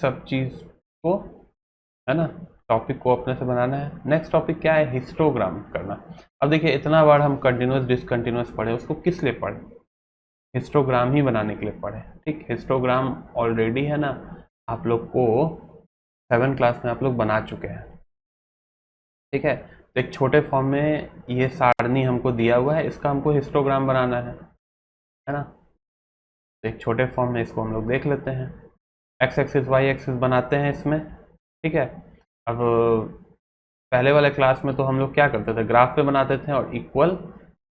सब चीज़ को, है ना, टॉपिक को अपने से बनाना है। नेक्स्ट टॉपिक क्या है, हिस्टोग्राम करना। अब देखिए इतना बार हम कंटिन्यूस डिसकंटिन्यूस पढ़े, उसको किस लिए पढ़े, हिस्टोग्राम ही बनाने के लिए पढ़े। ठीक, हिस्टोग्राम ऑलरेडी है ना आप लोग को 7 क्लास में आप लोग बना चुके हैं। ठीक है, तो एक छोटे फॉर्म में ये सारणी हमको दिया हुआ है, इसका हमको हिस्टोग्राम बनाना है ना। तो एक छोटे फॉर्म में इसको हम लोग देख लेते हैं। एक्स एक्सिस वाई एक्सिस बनाते हैं इसमें। ठीक है, अब पहले वाले क्लास में तो हम लोग क्या करते थे, ग्राफ पे बनाते थे और इक्वल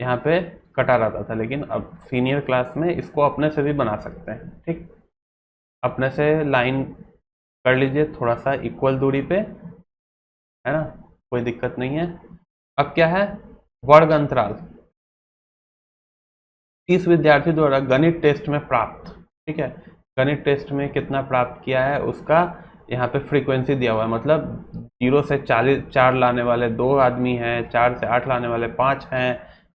यहाँ पे कटा रहता था, लेकिन अब सीनियर क्लास में इसको अपने से भी बना सकते हैं। ठीक, अपने से लाइन कर लीजिए थोड़ा सा इक्वल दूरी पे, है ना, कोई दिक्कत नहीं है। अब क्या है, वर्ग अंतराल 30 विद्यार्थी द्वारा गणित टेस्ट में प्राप्त। ठीक है, गणित टेस्ट में कितना प्राप्त किया है उसका यहाँ पे फ्रीक्वेंसी दिया हुआ है, मतलब 0 से 4 लाने वाले 2 आदमी हैं, 4 से 8 लाने वाले 5 हैं,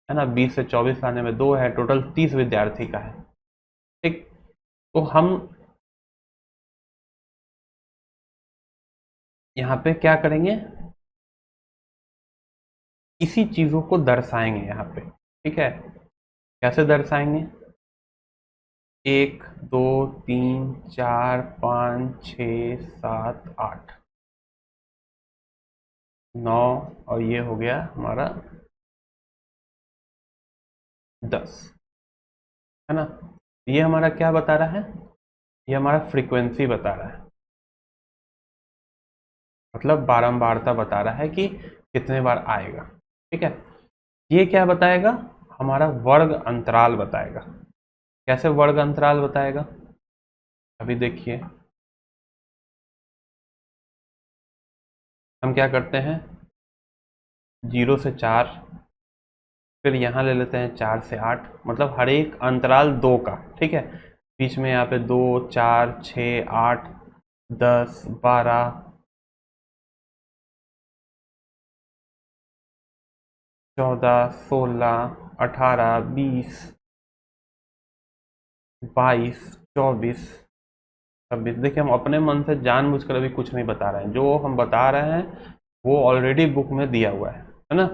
है ना, 20 से 24 लाने में 2 है, टोटल 30 विद्यार्थी का है। ठीक, तो हम यहाँ पे क्या करेंगे, इसी चीजों को दर्शाएंगे यहाँ पे। ठीक है, कैसे दर्शाएंगे, 1 2 3 4 5 6 7 8 9 और ये हो गया हमारा 10, है ना। ये हमारा क्या बता रहा है, ये हमारा फ्रीक्वेंसी बता रहा है, मतलब बारंबारता बता रहा है कि कितने बार आएगा। ठीक है, ये क्या बताएगा, हमारा वर्ग अंतराल बताएगा। कैसे वर्ग अंतराल बताएगा, अभी देखिए हम क्या करते हैं, 0 से 4, फिर यहाँ ले लेते हैं 4 से 8, मतलब हर एक अंतराल 2 का। ठीक है, बीच में यहाँ पे 2 4 6 8 10 12 14 16 18 20 22 24 26। देखिए हम अपने मन से जानबूझकर अभी कुछ नहीं बता रहे हैं, जो हम बता रहे हैं वो ऑलरेडी बुक में दिया हुआ है ना।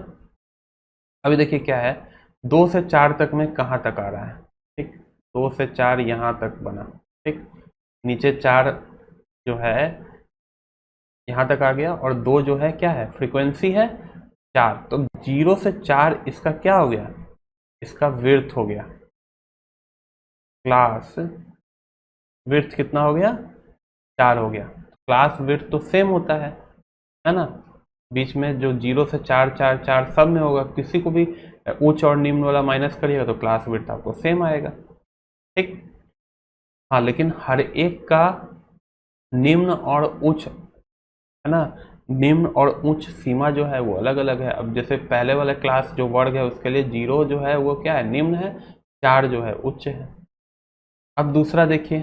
अभी देखिए क्या है, 2 से 4 तक में कहाँ तक आ रहा है। ठीक, 2 से 4 यहाँ तक बना। ठीक, नीचे 4 जो है यहाँ तक आ गया, और 2 जो है क्या है, फ्रीक्वेंसी है 4, तो 0 से 4 इसका क्या हो गया, इसका विड्थ हो गया, क्लास विड्थ कितना हो गया, 4 हो गया। क्लास विड्थ तो सेम होता है ना, बीच में जो 0 से 4 4 4 सब में होगा, किसी को भी उच्च और निम्न वाला माइनस करिएगा तो क्लास विड्थ आपको सेम आएगा। ठीक, हाँ, लेकिन हर एक का निम्न और उच्च, है ना, निम्न और उच्च सीमा जो है वो अलग अलग है। अब जैसे पहले वाला क्लास जो वर्ग है उसके लिए 0 जो है वो क्या है, निम्न है, 4 जो है उच्च है। अब दूसरा देखिए,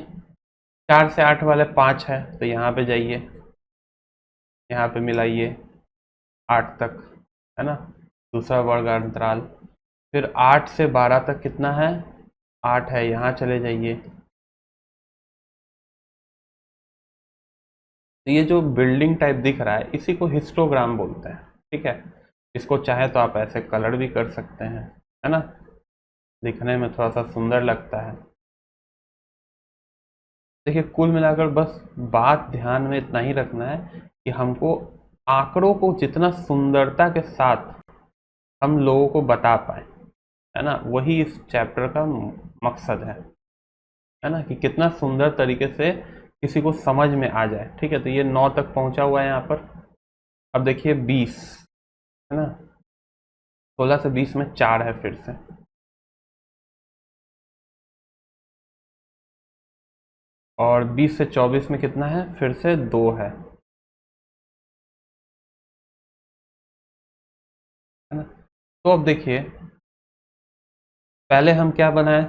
4 से 8 वाले 5 है, तो यहाँ पे जाइए, यहाँ पे मिलाइए 8 तक, है ना, दूसरा वर्ग अंतराल। फिर 8 से 12 तक कितना है, 8 है, यहाँ चले जाइए। तो ये जो बिल्डिंग टाइप दिख रहा है इसी को हिस्टोग्राम बोलते हैं। ठीक है, इसको चाहे तो आप ऐसे कलर भी कर सकते हैं, है ना, दिखने में थोड़ा सा सुंदर लगता है। देखिए कुल मिलाकर बस बात ध्यान में इतना ही रखना है कि हमको आंकड़ों को जितना सुंदरता के साथ हम लोगों को बता पाए, है ना, वही इस चैप्टर का मकसद है ना, कि कितना सुंदर तरीके से किसी को समझ में आ जाए। ठीक है, तो ये 9 तक पहुंचा हुआ है यहाँ पर। अब देखिए 20, है ना, 16 से 20 में 4 है फिर से, और 20 से 24 में कितना है, फिर से 2 है ना। तो अब देखिए पहले हम क्या बनाए,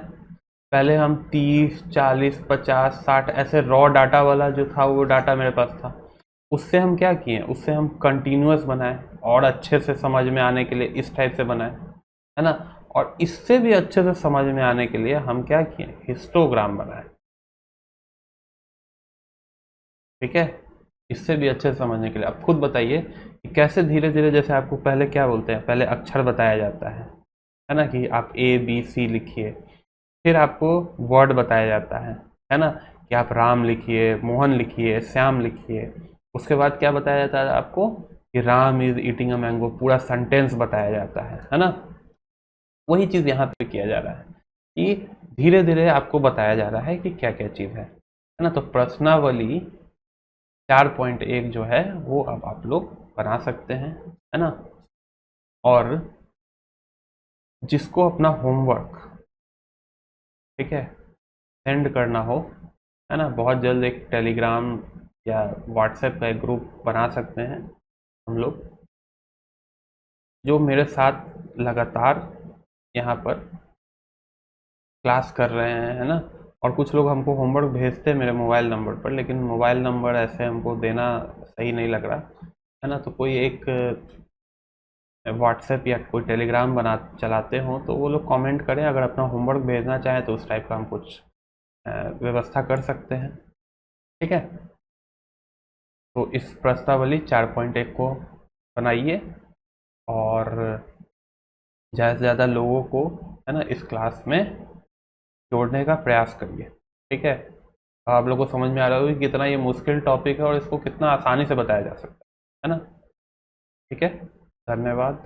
पहले हम 30 40 50 60 ऐसे रॉ डाटा वाला जो था वो डाटा मेरे पास था, उससे हम क्या किए, उससे हम कंटिन्यूअस बनाए और अच्छे से समझ में आने के लिए इस टाइप से बनाए, है ना, और इससे भी अच्छे से समझ में आने के लिए हम क्या किए, हिस्टोग्राम बनाए। ठीक है, इससे भी अच्छे से समझने के लिए आप खुद बताइए कि कैसे धीरे धीरे, जैसे आपको पहले क्या बोलते हैं, पहले अक्षर बताया जाता है ना, कि आप ए बी सी लिखिए, फिर आपको वर्ड बताया जाता है ना, कि आप राम लिखिए, मोहन लिखिए, श्याम लिखिए। उसके बाद क्या बताया जाता है आपको, कि Ram is eating a mango, पूरा सेंटेंस बताया जाता है ना। वही चीज़ यहाँ पे किया जा रहा है कि धीरे धीरे आपको बताया जा रहा है कि क्या क्या चीज़ है ना। तो प्रश्नावली 4.1 जो है वो अब आप लोग बना सकते हैं, है ना। और जिसको अपना होमवर्क, ठीक है, सेंड करना हो, है ना, बहुत जल्द एक टेलीग्राम या व्हाट्सएप का एक ग्रुप बना सकते हैं हम लोग, जो मेरे साथ लगातार यहाँ पर क्लास कर रहे हैं, है ना। और कुछ लोग हमको होमवर्क भेजते हैं मेरे मोबाइल नंबर पर, लेकिन मोबाइल नंबर ऐसे हमको देना सही नहीं लग रहा, है ना। तो कोई एक व्हाट्सएप या कोई टेलीग्राम बना चलाते हो तो वो लोग कमेंट करें, अगर अपना होमवर्क भेजना चाहें तो उस टाइप का हम कुछ व्यवस्था कर सकते हैं, ठीक है। तो इस प्रस्तावली 4.1 को बनाइए और ज़्यादा से ज़्यादा लोगों को, है ना, इस क्लास में जोड़ने का प्रयास करिए, ठीक है। आप लोगों को समझ में आ रहा होगा कि कितना ये मुश्किल टॉपिक है और इसको कितना आसानी से बताया जा सकता है ना। ठीक है, धन्यवाद।